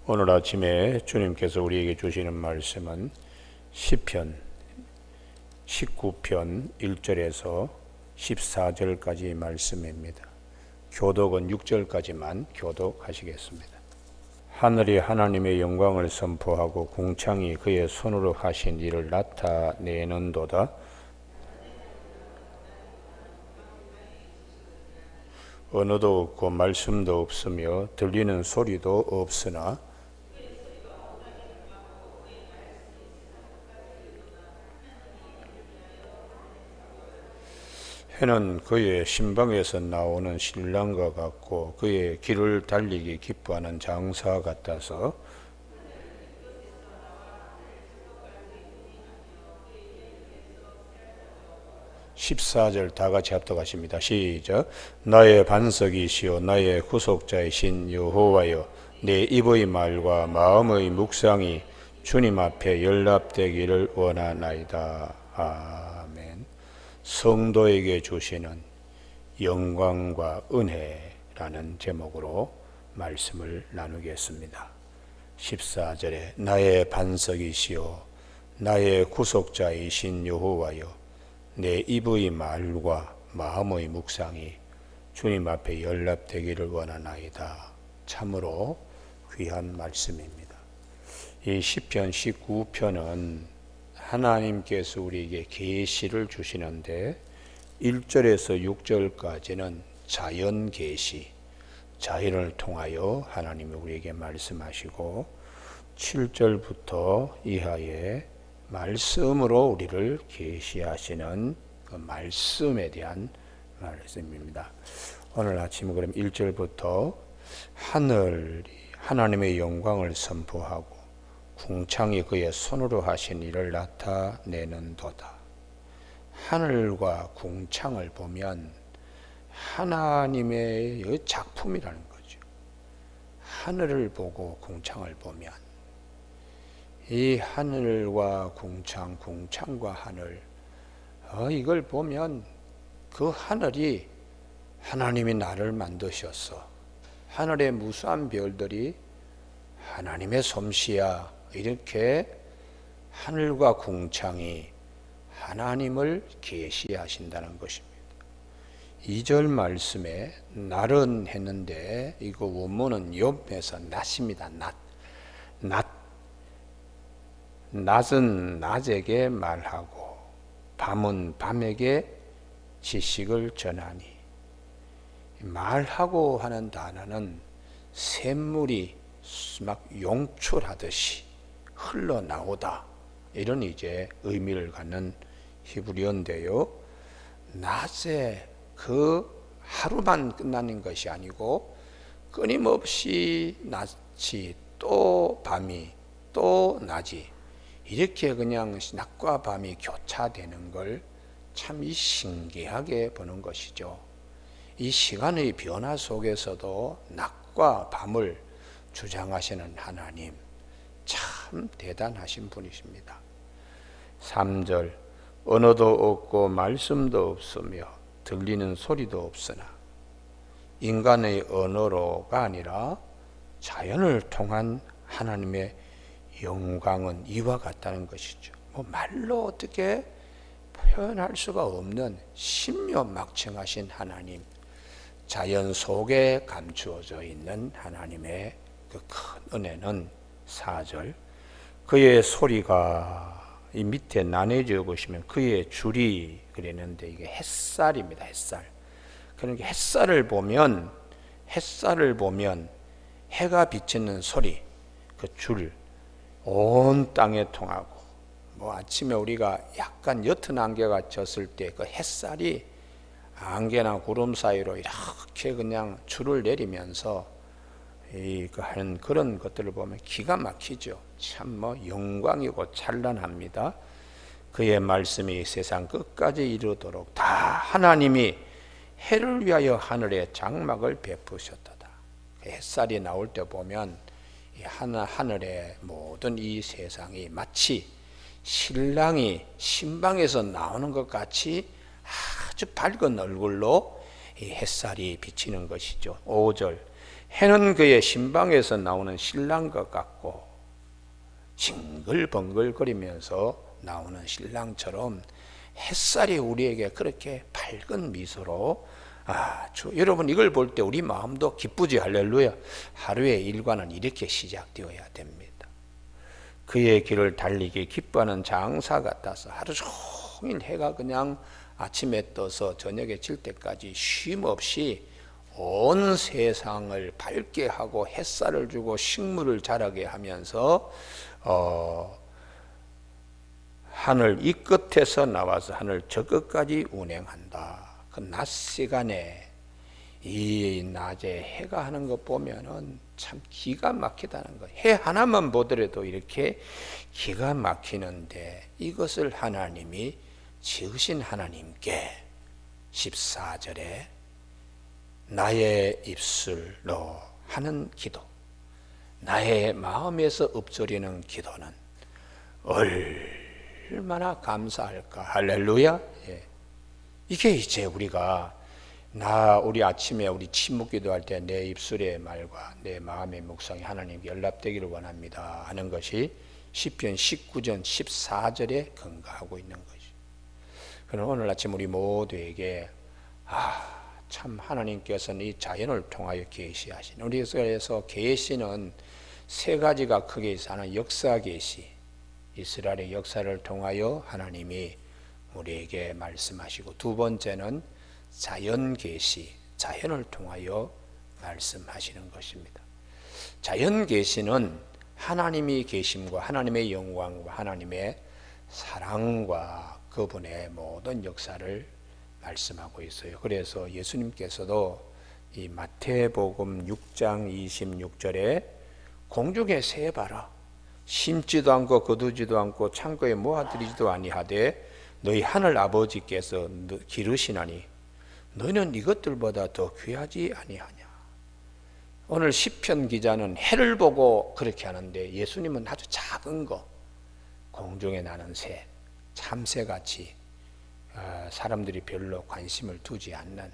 오늘 아침에 주님께서 우리에게 주시는 말씀은 시편 19편 1절에서 14절까지의 말씀입니다. 교독은 6절까지만 교독하시겠습니다. 하늘이 하나님의 영광을 선포하고 궁창이 그의 손으로 하신 일을 나타내는도다. 언어도 없고 말씀도 없으며 들리는 소리도 없으나 해는 그의 신방에서 나오는 신랑과 같고 그의 길을 달리기 기뻐하는 장사 같아서 14절 다 같이 합독하십니다. 시작. 나의 반석이시오 나의 구속자이신 여호와여, 내 입의 말과 마음의 묵상이 주님 앞에 연락되기를 원하나이다. 아멘. 성도에게 주시는 영광과 은혜라는 제목으로 말씀을 나누겠습니다. 14절에 나의 반석이시오 나의 구속자이신 여호와여, 내 입의 말과 마음의 묵상이 주님 앞에 연락되기를 원하나이다. 참으로 귀한 말씀입니다. 이 시편 19편은 하나님께서 우리에게 계시를 주시는데 1절에서 6절까지는 자연 계시, 자연을 통하여 하나님이 우리에게 말씀하시고 7절부터 이하에 말씀으로 우리를 계시하시는 그 말씀에 대한 말씀입니다. 오늘 아침 그럼 1절부터 하늘이 하나님의 영광을 선포하고 궁창이 그의 손으로 하신 일을 나타내는도다. 하늘과 궁창을 보면 하나님의 작품이라는 거죠. 하늘을 보고 궁창을 보면 이 하늘과 궁창, 궁창과 하늘, 이걸 보면 그 하늘이 하나님이 나를 만드셨어. 하늘의 무수한 별들이 하나님의 솜씨야. 이렇게 하늘과 궁창이 하나님을 계시하신다는 것입니다. 2절 말씀에 날은 했는데 이거 원문은 옆에서 낮입니다. 낮은 낮에게 말하고 밤은 밤에게 지식을 전하니, 말하고 하는 단어는 샘물이 막 용출하듯이 흘러나오다, 이런 이제 의미를 갖는 히브리어인데요. 낮에 그 하루만 끝나는 것이 아니고 끊임없이 낮이 또 밤이 또 낮이 이렇게 그냥 낮과 밤이 교차되는 걸 참 신기하게 보는 것이죠. 이 시간의 변화 속에서도 낮과 밤을 주장하시는 하나님, 참 대단하신 분이십니다. 3절 언어도 없고 말씀도 없으며 들리는 소리도 없으나, 인간의 언어로가 아니라 자연을 통한 하나님의 영광은 이와 같다는 것이죠. 말로 어떻게 표현할 수가 없는 신묘막청하신 하나님, 자연 속에 감추어져 있는 하나님의 그 큰 은혜는 4절 그의 소리가, 이 밑에 나눠져 보시면 그의 줄이 그랬는데 이게 햇살입니다. 햇살. 그러니까 햇살을 보면 해가 비치는 소리, 그 줄 온 땅에 통하고, 아침에 우리가 약간 옅은 안개가 졌을 때 그 햇살이 안개나 구름 사이로 이렇게 그냥 줄을 내리면서 하는 그런 것들을 보면 기가 막히죠. 참 영광이고 찬란합니다. 그의 말씀이 세상 끝까지 이르도록 다 하나님이 해를 위하여 하늘에 장막을 베푸셨도다. 그 햇살이 나올 때 보면 하늘의 모든 이 세상이 마치 신랑이 신방에서 나오는 것 같이 아주 밝은 얼굴로 이 햇살이 비치는 것이죠. 5절 해는 그의 신방에서 나오는 신랑과 같고 징글벙글거리면서 나오는 신랑처럼 햇살이 우리에게 그렇게 밝은 미소로 여러분 이걸 볼 때 우리 마음도 기쁘지. 할렐루야. 하루의 일과는 이렇게 시작되어야 됩니다. 그의 길을 달리기 기뻐하는 장사 같아서 하루 종일 해가 그냥 아침에 떠서 저녁에 질 때까지 쉼 없이 온 세상을 밝게 하고 햇살을 주고 식물을 자라게 하면서 하늘 이 끝에서 나와서 하늘 저 끝까지 운행한다. 그 낮 시간에 이 낮에 해가 하는 것 보면은 참 기가 막히다는 거예요. 해 하나만 보더라도 이렇게 기가 막히는데 이것을 하나님이 지으신 하나님께 14절에 나의 입술로 하는 기도, 나의 마음에서 읊조리는 기도는 얼마나 감사할까. 할렐루야. 예. 이게 이제 우리가 우리 아침에 우리 침묵 기도할 때 내 입술의 말과 내 마음의 묵상이 하나님께 연락되기를 원합니다 하는 것이 시편 19전 14절에 근거하고 있는 것이. 그럼 오늘 아침 우리 모두에게 참 하나님께서는 이 자연을 통하여 계시하신, 우리에서 계시는 세 가지가 크게 있어. 하나는 역사 계시, 이스라엘의 역사를 통하여 하나님이 우리에게 말씀하시고, 두 번째는 자연 계시, 자연을 통하여 말씀하시는 것입니다. 자연 계시는 하나님이 계심과 하나님의 영광과 하나님의 사랑과 그분의 모든 역사를 말씀하고 있어요. 그래서 예수님께서도 이 마태복음 6장 26절에 공중에 새 봐라, 심지도 않고 거두지도 않고 창고에 모아들이지도 아니하되 너희 하늘 아버지께서 기르시나니 너희는 이것들보다 더 귀하지 아니하냐. 오늘 시편 기자는 해를 보고 그렇게 하는데 예수님은 아주 작은 거, 공중에 나는 새, 참새같이 사람들이 별로 관심을 두지 않는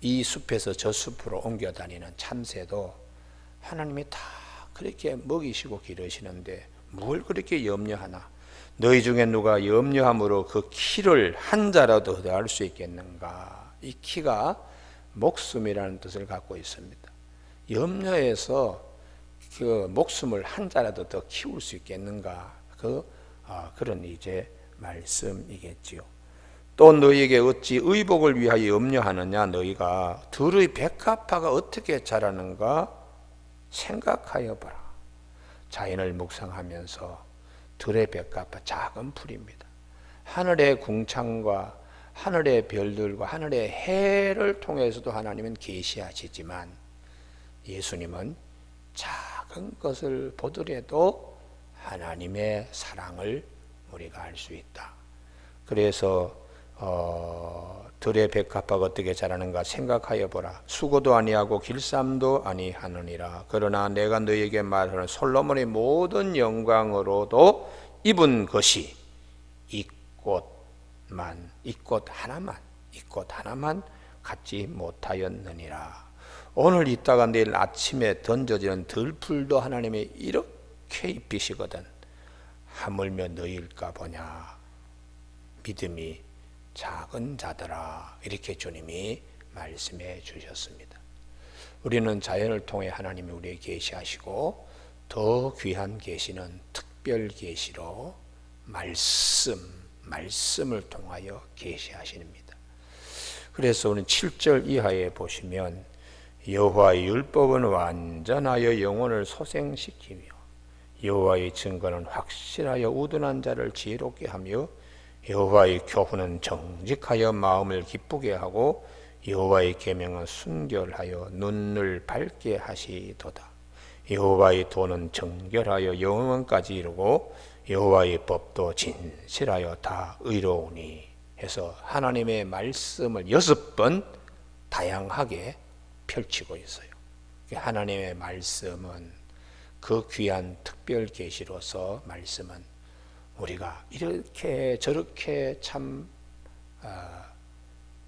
이 숲에서 저 숲으로 옮겨 다니는 참새도 하나님이 다 그렇게 먹이시고 기르시는데 뭘 그렇게 염려하나. 너희 중에 누가 염려함으로 그 키를 한 자라도 더할 수 있겠는가. 이 키가 목숨이라는 뜻을 갖고 있습니다. 염려해서 그 목숨을 한 자라도 더 키울 수 있겠는가. 그런 이제 말씀이겠지요. 또 너희에게 어찌 의복을 위하여 염려하느냐. 너희가 들의 백합화가 어떻게 자라는가 생각하여 봐라. 자연을 묵상하면서 들의 백합화, 작은 풀입니다. 하늘의 궁창과 하늘의 별들과 하늘의 해를 통해서도 하나님은 계시하시지만 예수님은 작은 것을 보더라도 하나님의 사랑을 우리가 알 수 있다. 그래서 들의 백합화가 어떻게 자라는가 생각하여 보라. 수고도 아니하고 길쌈도 아니하느니라. 그러나 내가 너희에게 말하는 솔로몬의 모든 영광으로도 입은 것이 이 꽃 하나만 갖지 못하였느니라. 오늘 있다가 내일 아침에 던져지는 들풀도 하나님이 이렇게 입히시거든. 하물며 너희일까 보냐. 믿음이 작은 자들아. 이렇게 주님이 말씀해 주셨습니다. 우리는 자연을 통해 하나님이 우리에게 계시하시고 더 귀한 계시는 특별 계시로 말씀을 통하여 계시하십니다. 그래서 우리는 7절 이하에 보시면 여호와의 율법은 완전하여 영혼을 소생시키며 여호와의 증거는 확실하여 우둔한 자를 지혜롭게 하며 여호와의 교훈은 정직하여 마음을 기쁘게 하고 여호와의 계명은 순결하여 눈을 밝게 하시도다. 여호와의 도는 정결하여 영원까지 이루고 여호와의 법도 진실하여 다 의로우니 해서 하나님의 말씀을 6번 다양하게 펼치고 있어요. 하나님의 말씀은 그 귀한 특별 계시로서 말씀은 우리가 이렇게 저렇게 참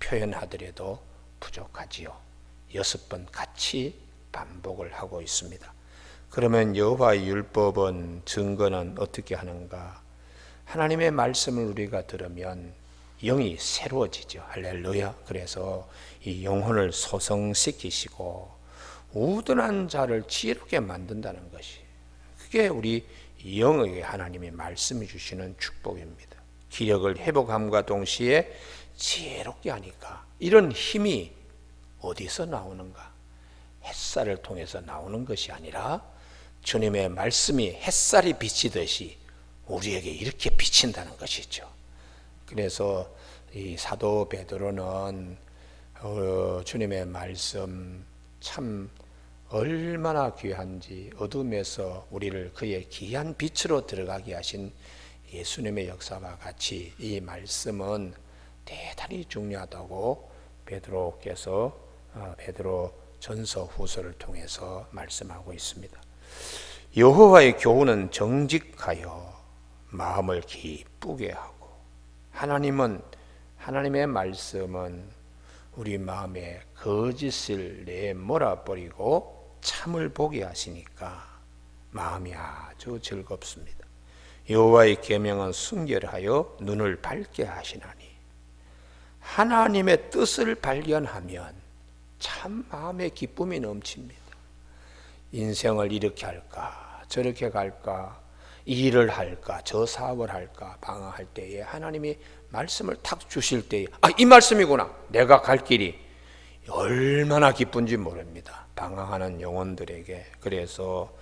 표현하더라도 부족하지요. 6번 같이 반복을 하고 있습니다. 그러면 여호와의 율법은 증거는 어떻게 하는가? 하나님의 말씀을 우리가 들으면 영이 새로워지죠. 할렐루야. 그래서 이 영혼을 소성시키시고 우둔한 자를 지혜롭게 만든다는 것이, 그게 우리 영의 하나님의 말씀해 주시는 축복입니다. 기력을 회복함과 동시에 지혜롭게 하니까 이런 힘이 어디서 나오는가? 햇살을 통해서 나오는 것이 아니라 주님의 말씀이 햇살이 비치듯이 우리에게 이렇게 비친다는 것이죠. 그래서 이 사도 베드로는 주님의 말씀 참 얼마나 귀한지, 어둠에서 우리를 그의 귀한 빛으로 들어가게 하신 예수님의 역사와 같이 이 말씀은 대단히 중요하다고 베드로께서 베드로 전서 후서를 통해서 말씀하고 있습니다. 여호와의 교훈은 정직하여 마음을 기쁘게 하고, 하나님의 말씀은 우리 마음에 거짓을 내몰아버리고 참을 보게 하시니까 마음이 아주 즐겁습니다. 여호와의 계명은 순결하여 눈을 밝게 하시나니, 하나님의 뜻을 발견하면 참 마음의 기쁨이 넘칩니다. 인생을 이렇게 할까 저렇게 갈까, 이 일을 할까 저 사업을 할까 방황할 때에 하나님이 말씀을 탁 주실 때에 이 말씀이구나, 내가 갈 길이 얼마나 기쁜지 모릅니다. 방황하는 영혼들에게. 그래서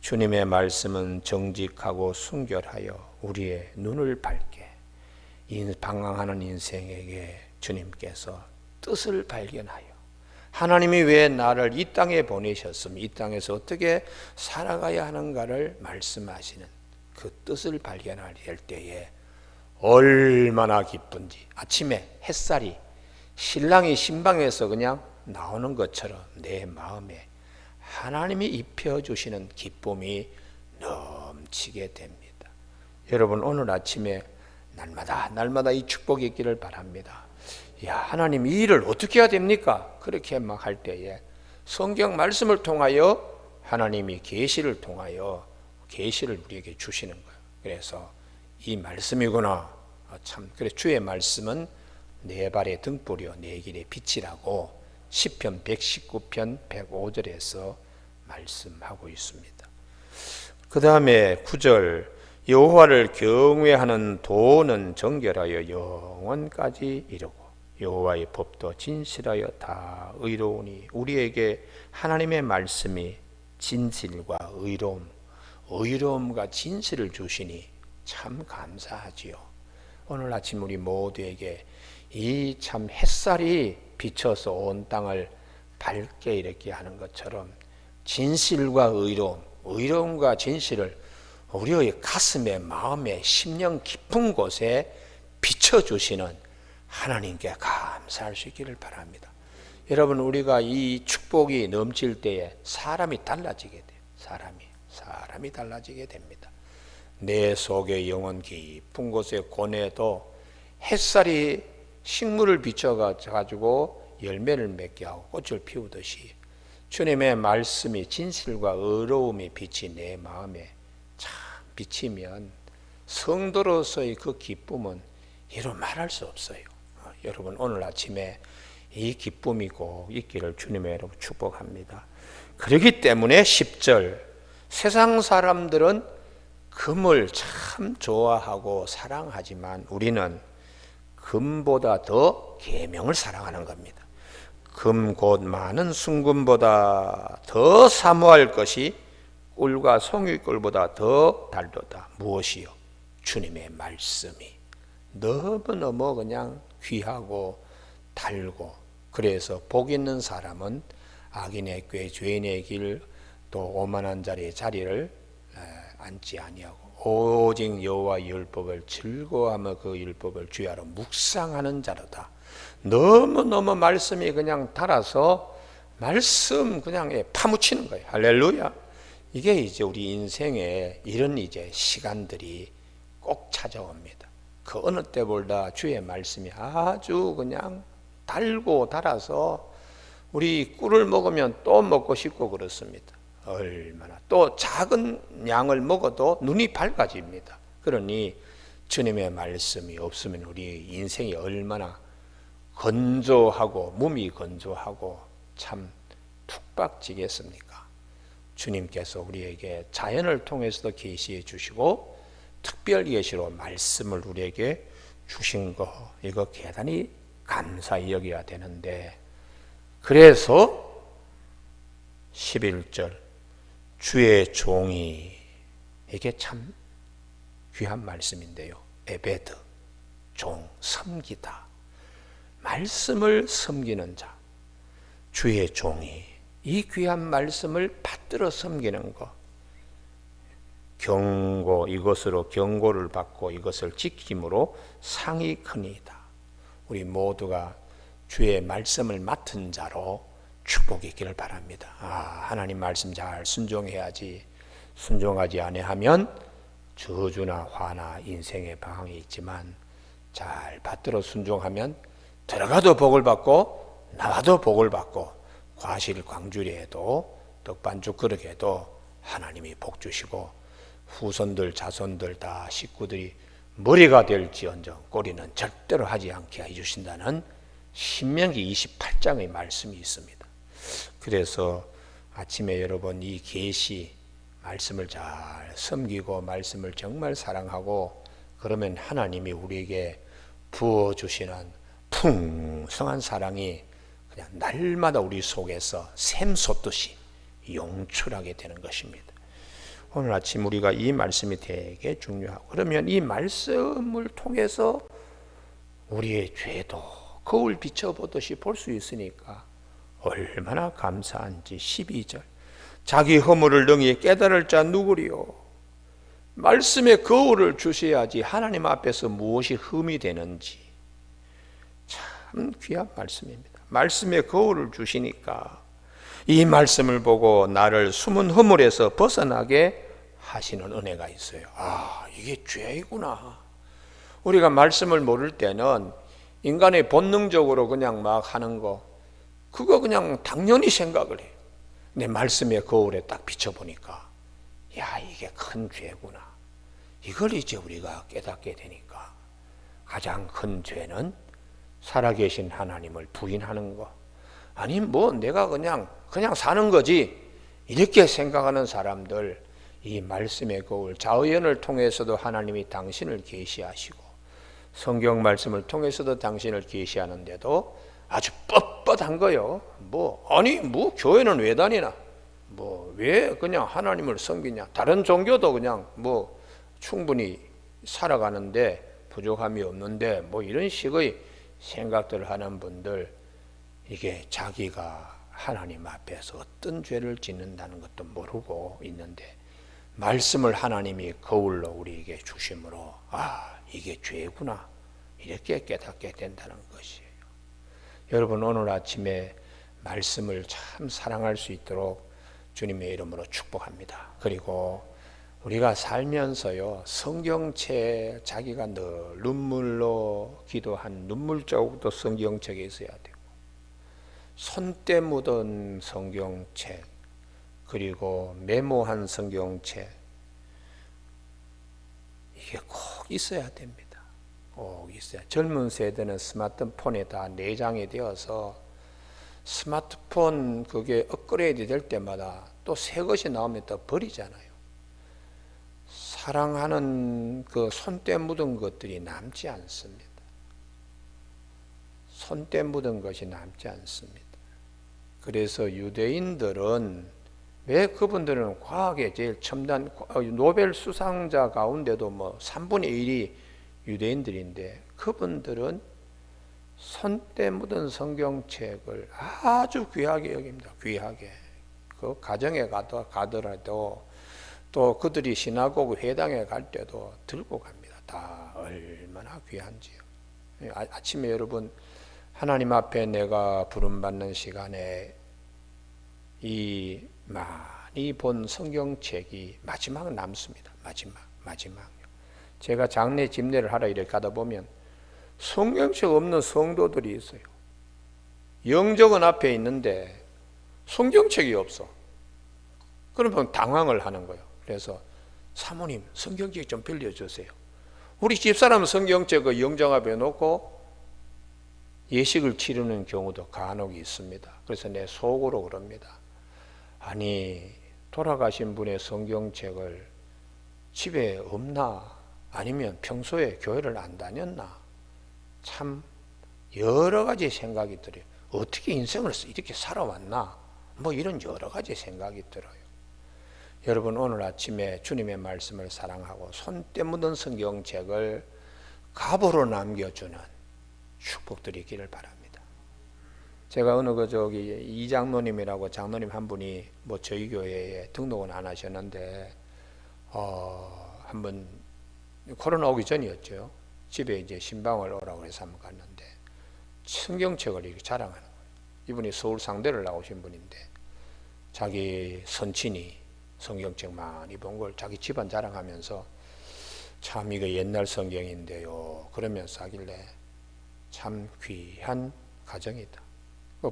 주님의 말씀은 정직하고 순결하여 우리의 눈을 밝게, 방황하는 인생에게 주님께서 뜻을 발견하여, 하나님이 왜 나를 이 땅에 보내셨으면 이 땅에서 어떻게 살아가야 하는가를 말씀하시는 그 뜻을 발견할 때에 얼마나 기쁜지, 아침에 햇살이 신랑이 신방에서 그냥 나오는 것처럼 내 마음에 하나님이 입혀주시는 기쁨이 넘치게 됩니다. 여러분, 오늘 아침에 날마다 이 축복이 있기를 바랍니다. 야, 하나님 이 일을 어떻게 해야 됩니까? 그렇게 막 할 때에 성경 말씀을 통하여 하나님이 계시를 통하여 계시를 우리에게 주시는 거예요. 그래서 이 말씀이구나. 참, 그래 주의 말씀은 내 발의 등불이요 내 길의 빛이라고 시편 119편 105절에서 말씀하고 있습니다. 그 다음에 9절, 여호와를 경외하는 도는 정결하여 영원까지 이르고 여호와의 법도 진실하여 다 의로우니, 우리에게 하나님의 말씀이 진실과 의로움과 진실을 주시니 참 감사하지요. 오늘 아침 우리 모두에게 이 참 햇살이 비쳐서 온 땅을 밝게 이렇게 하는 것처럼 진실과 의로움과 진실을 우리의 가슴에, 마음에, 심령 깊은 곳에 비춰주시는 하나님께 감사할 수 있기를 바랍니다. 여러분, 우리가 이 축복이 넘칠 때에 사람이 달라지게 돼요. 사람이 달라지게 됩니다. 내 속의 영혼 깊은 곳에 고뇌도 햇살이 식물을 비춰가지고 열매를 맺게 하고 꽃을 피우듯이 주님의 말씀이 진실과 의로움이 빛이 내 마음에 참 비치면 성도로서의 그 기쁨은 이루 말할 수 없어요. 여러분, 오늘 아침에 이 기쁨이 꼭 있기를 주님의 이름으로 축복합니다. 그렇기 때문에 10절, 세상 사람들은 금을 참 좋아하고 사랑하지만 우리는 금보다 더 계명을 사랑하는 겁니다. 금 곧 많은 순금보다 더 사모할 것이 꿀과 송이꿀보다 더 달도다. 무엇이요? 주님의 말씀이 너무너무 그냥 귀하고 달고, 그래서 복 있는 사람은 악인의 꾀 죄인의 길 또 오만한 자리의 자리를 앉지 아니하고 오직 여호와의 율법을 즐거워하며 그 율법을 주야로 묵상하는 자로다. 너무너무 말씀이 그냥 달아서 말씀 그냥 파묻히는 거예요. 할렐루야. 이게 이제 우리 인생에 이런 이제 시간들이 꼭 찾아옵니다. 그 어느 때보다 주의 말씀이 아주 그냥 달고 달아서 우리 꿀을 먹으면 또 먹고 싶고 그렇습니다. 얼마나 또 작은 양을 먹어도 눈이 밝아집니다. 그러니 주님의 말씀이 없으면 우리 인생이 얼마나 건조하고 몸이 건조하고 참 푹박지겠습니까? 주님께서 우리에게 자연을 통해서도 계시해 주시고 특별 계시로 말씀을 우리에게 주신 거, 이거 대단히 감사히 여겨야 되는데, 그래서 11절 주의 종이, 이게 참 귀한 말씀인데요. 에베드, 종, 섬기다. 말씀을 섬기는 자, 주의 종이 이 귀한 말씀을 받들어 섬기는 것, 경고, 이것으로 경고를 받고 이것을 지킴으로 상이 크니이다. 우리 모두가 주의 말씀을 맡은 자로 축복이 있기를 바랍니다. 하나님 말씀 잘 순종해야지, 순종하지 아니하면 저주나 화나 인생의 방황이 있지만 잘 받들어 순종하면 들어가도 복을 받고 나와도 복을 받고 과실 광주리에도 떡반죽 그릇에도 하나님이 복 주시고 후손들 자손들 다 식구들이 머리가 될지언정 꼬리는 절대로 하지 않게 해주신다는 신명기 28장의 말씀이 있습니다. 그래서 아침에 여러분 이 계시 말씀을 잘 섬기고 말씀을 정말 사랑하고 그러면 하나님이 우리에게 부어주시는 풍성한 사랑이 그냥 날마다 우리 속에서 샘솟듯이 용출하게 되는 것입니다. 오늘 아침 우리가 이 말씀이 되게 중요하고, 그러면 이 말씀을 통해서 우리의 죄도 거울 비춰보듯이 볼 수 있으니까 얼마나 감사한지. 12절 자기 허물을 능히 깨달을 자 누구리요? 말씀의 거울을 주셔야지 하나님 앞에서 무엇이 흠이 되는지. 참 귀한 말씀입니다. 말씀의 거울을 주시니까 이 말씀을 보고 나를 숨은 허물에서 벗어나게 하시는 은혜가 있어요. 이게 죄이구나. 우리가 말씀을 모를 때는 인간의 본능적으로 그냥 막 하는 거, 그거 그냥 당연히 생각을 해요. 근데 말씀의 거울에 딱 비춰보니까 이게 큰 죄구나. 이걸 이제 우리가 깨닫게 되니까 가장 큰 죄는 살아계신 하나님을 부인하는 거, 아니 뭐 내가 그냥 사는 거지 이렇게 생각하는 사람들, 이 말씀의 거울 자의언을 통해서도 하나님이 당신을 계시하시고 성경 말씀을 통해서도 당신을 계시하는데도 아주 뻣뻣한 거요. 아니 교회는 왜 다니나, 왜 그냥 하나님을 섬기냐, 다른 종교도 그냥 충분히 살아가는데 부족함이 없는데 이런 식의 생각들을 하는 분들, 이게 자기가 하나님 앞에서 어떤 죄를 짓는다는 것도 모르고 있는데 말씀을 하나님이 거울로 우리에게 주심으로 이게 죄구나 이렇게 깨닫게 된다는 것이에요. 여러분 오늘 아침에 말씀을 참 사랑할 수 있도록 주님의 이름으로 축복합니다. 그리고 우리가 살면서요, 성경책, 자기가 늘 눈물로 기도한 눈물 자국도 성경책에 있어야 되고, 손때 묻은 성경책, 그리고 메모한 성경책, 이게 꼭 있어야 됩니다. 꼭 있어야. 젊은 세대는 스마트폰에 다 내장이 되어서 스마트폰 그게 업그레이드 될 때마다 또 새 것이 나오면 또 버리잖아요. 사랑하는 그 손때 묻은 것들이 남지 않습니다. 손때 묻은 것이 남지 않습니다. 그래서 유대인들은 왜 그분들은 과학에 제일 첨단, 노벨 수상자 가운데도 3분의 1이 유대인들인데 그분들은 손때 묻은 성경책을 아주 귀하게 여깁니다. 귀하게. 그 가정에 가더라도 또 그들이 시나고그 회당에 갈 때도 들고 갑니다. 다 얼마나 귀한지요. 아침에 여러분 하나님 앞에 내가 부름받는 시간에 이 많이 본 성경책이 마지막 남습니다. 마지막. 제가 장례 집례를 하러 이렇게 가다 보면 성경책 없는 성도들이 있어요. 영적은 앞에 있는데 성경책이 없어. 그러면 당황을 하는 거예요. 그래서 사모님 성경책 좀 빌려주세요. 우리 집사람은 성경책을 영정 앞에 놓고 예식을 치르는 경우도 간혹 있습니다. 그래서 내 속으로 그럽니다. 아니 돌아가신 분의 성경책을 집에 없나? 아니면 평소에 교회를 안 다녔나? 참 여러 가지 생각이 들어요. 어떻게 인생을 이렇게 살아왔나? 뭐 이런 여러 가지 생각이 들어요. 여러분 오늘 아침에 주님의 말씀을 사랑하고 손때 묻은 성경책을 갑으로 남겨주는 축복들이 있기를 바랍니다. 제가 어느 이 장로님이라고 장로님 한 분이 뭐 저희 교회에 등록은 안 하셨는데 한번 코로나 오기 전이었죠. 집에 이제 신방을 오라고 해서 한번 갔는데 성경책을 이렇게 자랑하는 거예요. 이분이 서울 상대를 나오신 분인데 자기 선친이 성경책 많이 본 걸 자기 집안 자랑하면서 참 이거 옛날 성경인데요 그러면서 하길래 참 귀한 가정이다.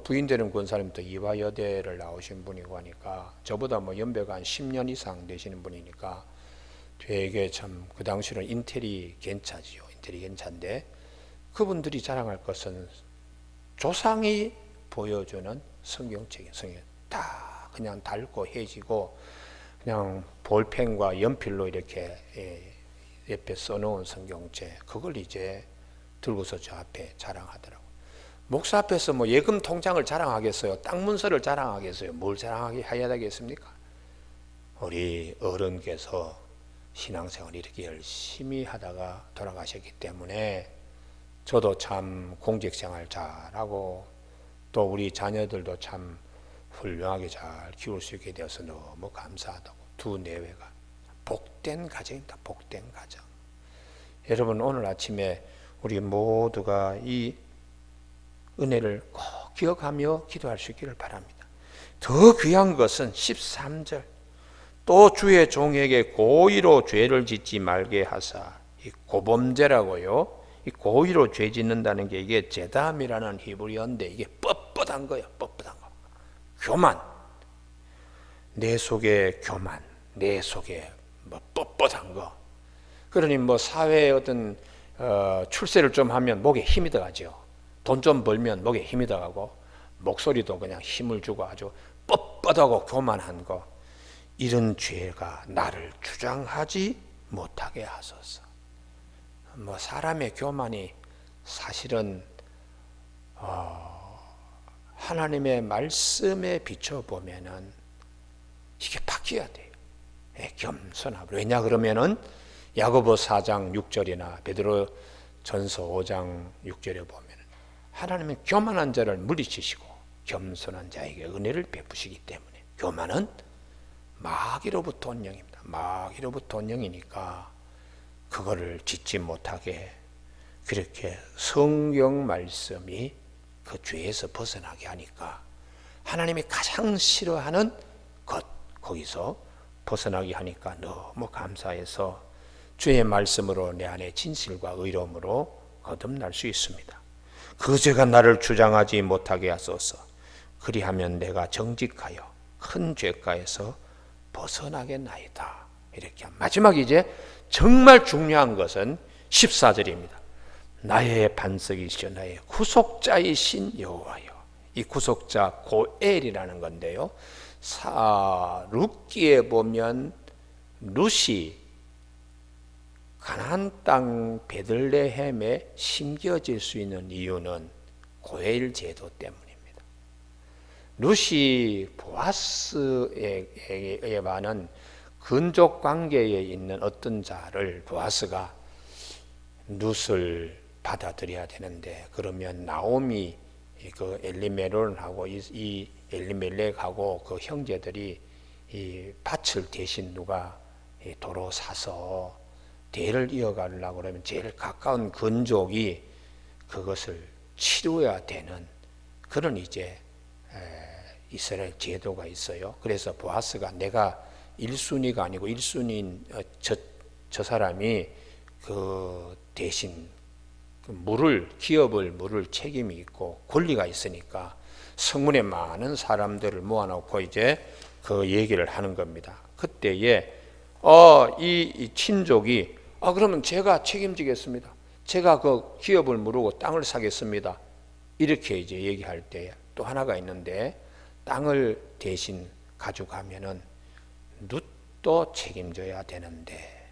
부인 되는 권사님도 이화여대를 나오신 분이고 하니까 저보다 뭐 연배가 한 10년 이상 되시는 분이니까 되게 참 그 당시는 인텔이 괜찮지요. 인텔이 괜찮은데 그분들이 자랑할 것은 조상이 보여주는 성경책이 성경 다 그냥 닳고 해지고 그냥 볼펜과 연필로 이렇게 옆에 써놓은 성경책 그걸 이제 들고서 저 앞에 자랑하더라고요. 목사 앞에서 뭐 예금 통장을 자랑하겠어요? 땅 문서를 자랑하겠어요? 뭘 자랑하게 해야 되겠습니까? 우리 어른께서 신앙생활을 이렇게 열심히 하다가 돌아가셨기 때문에 저도 참 공직생활 잘하고 또 우리 자녀들도 참 훌륭하게 잘 키울 수 있게 되어서 너무 감사하다고. 두 내외가 복된 가정입니다. 복된 가정. 여러분 오늘 아침에 우리 모두가 이 은혜를 꼭 기억하며 기도할 수 있기를 바랍니다. 더 귀한 것은 13절 또 주의 종에게 고의로 죄를 짓지 말게 하사 이 고범죄라고요. 이 고의로 죄 짓는다는 게 이게 제담이라는 히브리어인데 이게 뻣뻣한 거예요. 뻣뻣한 거. 교만. 내 속에 교만. 내 속에 뭐 뻣뻣한 거. 그러니 뭐 사회에 어떤 출세를 좀 하면 목에 힘이 들어가죠. 돈 좀 벌면 목에 힘이 들어가고 목소리도 그냥 힘을 주고 아주 뻣뻣하고 교만한 거. 이런 죄가 나를 주장하지 못하게 하소서. 뭐 사람의 교만이 사실은 하나님의 말씀에 비춰보면은 이게 바뀌어야 돼요. 겸손하고. 왜냐 그러면은 야고보 4장 6절이나 베드로 전서 5장 6절에 보면은 하나님은 교만한 자를 물리치시고 겸손한 자에게 은혜를 베푸시기 때문에 교만은 마귀로부터 온 영입니다. 마귀로부터 온 영이니까 그거를 짓지 못하게 그렇게 성경 말씀이 그 죄에서 벗어나게 하니까 하나님이 가장 싫어하는 것 거기서 벗어나게 하니까 너무 감사해서 주의 말씀으로 내 안에 진실과 의로움으로 거듭날 수 있습니다. 그 죄가 나를 주장하지 못하게 하소서. 그리하면 내가 정직하여 큰 죄가에서 벗어나겠나이다. 이렇게 마지막 이제 정말 중요한 것은 14절입니다. 나의 반석이시여 나의 구속자이신 여호와여. 이 구속자 고엘이라는 건데요. 룻기에 보면 룻이 가나안 땅 베들레헴에 심겨질 수 있는 이유는 고엘 제도 때문입니다. 룻이 보아스에 의한 근족 관계에 있는 어떤 자를 보아스가 룻을 받아들여야 되는데 그러면 나오미 그 엘리멜론하고 이 엘리멜렉하고 그 형제들이 이 밭을 대신 누가 도로 사서 대를 이어가려고 그러면 제일 가까운 근족이 그것을 치루어야 되는 그런 이제 이스라엘 제도가 있어요. 그래서 보아스가 내가 1순위가 아니고 1순위인 저 사람이 그 대신 기업을 물을 책임이 있고 권리가 있으니까 성문에 많은 사람들을 모아놓고 이제 그 얘기를 하는 겁니다. 그때에 이 친족이 그러면 제가 책임지겠습니다. 제가 그 기업을 무르고 땅을 사겠습니다. 이렇게 이제 얘기할 때 또 하나가 있는데, 땅을 대신 가져가면은 룻도 책임져야 되는데,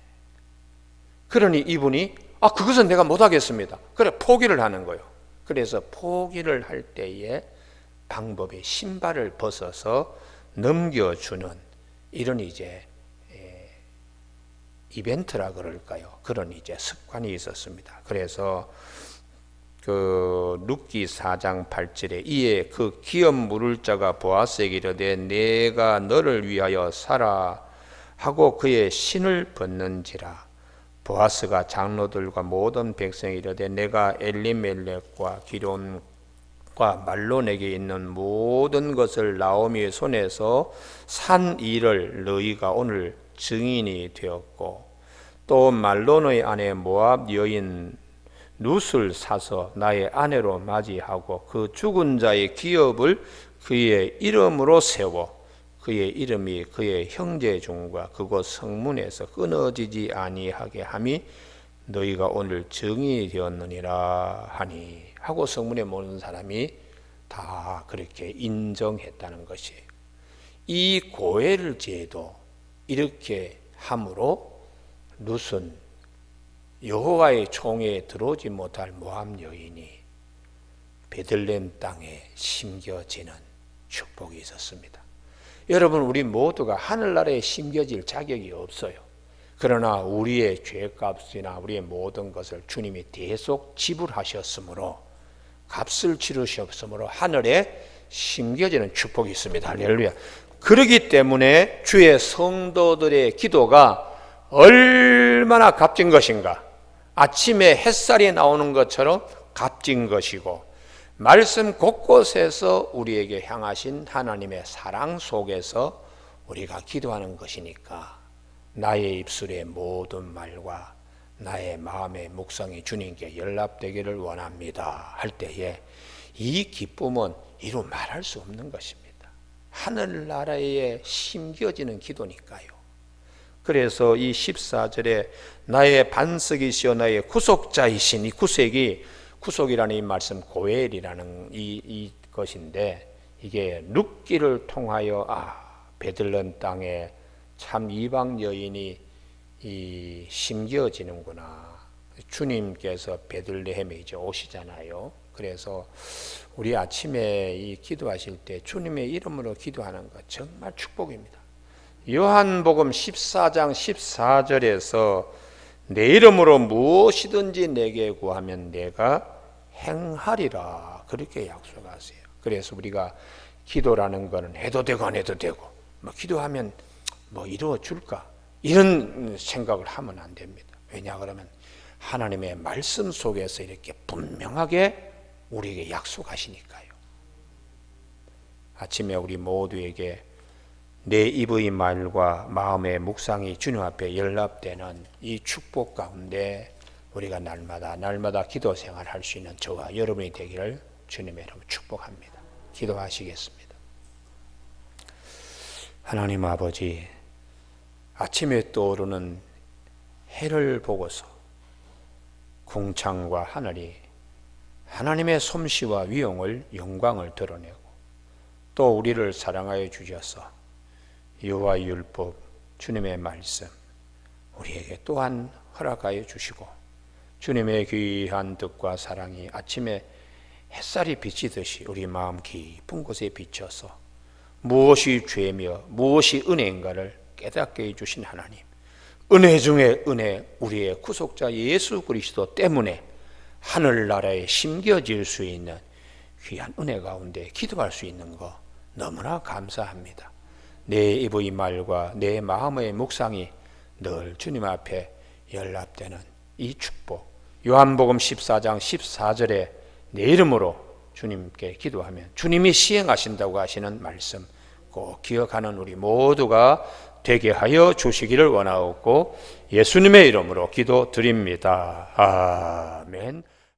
그러니 이분이 그것은 내가 못하겠습니다. 그래 포기를 하는 거예요. 그래서 포기를 할 때에 방법에 신발을 벗어서 넘겨주는 이런 이제 이벤트라 그럴까요? 그런 이제 습관이 있었습니다. 그래서 그 룻기 4장 8절에 이에 그 기업 물을 자가 보아스에게 이르되 내가 너를 위하여 사라 하고 그의 신을 벗는지라. 보아스가 장로들과 모든 백성이 이르되 내가 엘리멜렉과 기론과 말론에게 있는 모든 것을 나오미의 손에서 산 일을 너희가 오늘 증인이 되었고, 또 말론의 아내 모압 여인 룻을 사서 나의 아내로 맞이하고 그 죽은 자의 기업을 그의 이름으로 세워 그의 이름이 그의 형제 중과 그곳 성문에서 끊어지지 아니하게 함이 너희가 오늘 증인이 되었느니라 하니 하고 성문에 모는 사람이 다 그렇게 인정했다는 것이에요. 이 고엘 제도 이렇게 함으로 룻은 여호와의 총에 들어오지 못할 모압 여인이 베들레헴 땅에 심겨지는 축복이 있었습니다. 여러분, 우리 모두가 하늘나라에 심겨질 자격이 없어요. 그러나 우리의 죄값이나 우리의 모든 것을 주님이 대속 지불하셨으므로, 값을 치르셨으므로 하늘에 심겨지는 축복이 있습니다. 할렐루야. 그렇기 때문에 주의 성도들의 기도가 얼마나 값진 것인가. 아침에 햇살이 나오는 것처럼 값진 것이고, 말씀 곳곳에서 우리에게 향하신 하나님의 사랑 속에서 우리가 기도하는 것이니까 나의 입술의 모든 말과 나의 마음의 묵상이 주님께 연락되기를 원합니다 할 때에 이 기쁨은 이루 말할 수 없는 것입니다. 하늘나라에 심겨지는 기도니까요. 그래서 이 14절에 나의 반석이시여 나의 구속자이신 이 구속이라는 이 말씀 고엘이라는 이 것인데, 이게 룻기를 통하여 베들레헴 땅에 참 이방 여인이 심겨지는구나. 주님께서 베들레헴에 이제 오시잖아요. 그래서 우리 아침에 이 기도하실 때 주님의 이름으로 기도하는 것 정말 축복입니다. 요한복음 14장 14절에서 내 이름으로 무엇이든지 내게 구하면 내가 행하리라 그렇게 약속하세요. 그래서 우리가 기도라는 것은 해도 되고 안 해도 되고 기도하면 이루어줄까 이런 생각을 하면 안 됩니다. 왜냐 그러면 하나님의 말씀 속에서 이렇게 분명하게 우리에게 약속하시니까요. 아침에 우리 모두에게 내 입의 말과 마음의 묵상이 주님 앞에 연락되는 이 축복 가운데 우리가 날마다 기도 생활할 수 있는 저와 여러분이 되기를 주님의 이름으로 축복합니다. 기도하시겠습니다. 하나님 아버지, 아침에 떠오르는 해를 보고서 궁창과 하늘이 하나님의 솜씨와 위엄을 영광을 드러내고 또 우리를 사랑하여 주셔서 여호와의 율법, 주님의 말씀 우리에게 또한 허락하여 주시고 주님의 귀한 뜻과 사랑이 아침에 햇살이 비치듯이 우리 마음 깊은 곳에 비쳐서 무엇이 죄며 무엇이 은혜인가를 깨닫게 해주신 하나님, 은혜 중에 은혜, 우리의 구속자 예수 그리스도 때문에 하늘나라에 심겨질 수 있는 귀한 은혜 가운데 기도할 수 있는 거 너무나 감사합니다. 내 입의 말과 내 마음의 묵상이 늘 주님 앞에 연락되는 이 축복, 요한복음 14장 14절에 내 이름으로 주님께 기도하면 주님이 시행하신다고 하시는 말씀 꼭 기억하는 우리 모두가 되게 하여 주시기를 원하옵고 예수님의 이름으로 기도드립니다. 아멘.